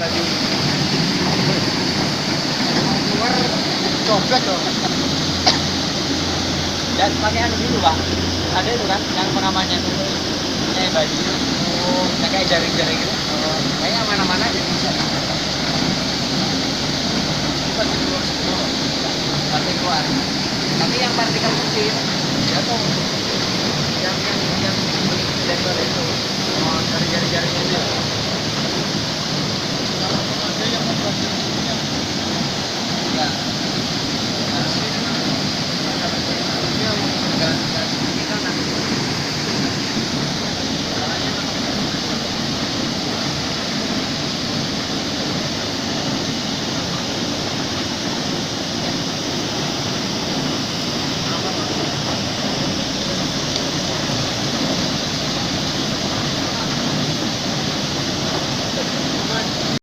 tadi keluar copet loh. Dan pakai anu dulu pak, ada itu kan yang pengamannya itu kayak baju itu, yang kayak jaring-jaring gitu. Kayaknya mana-mana aja bisa. Kita keluar semua. Pasti keluar. Tapi yang partikel kecil, ya tuh yang daripada itu, Oh, dari jaring-jaring itu.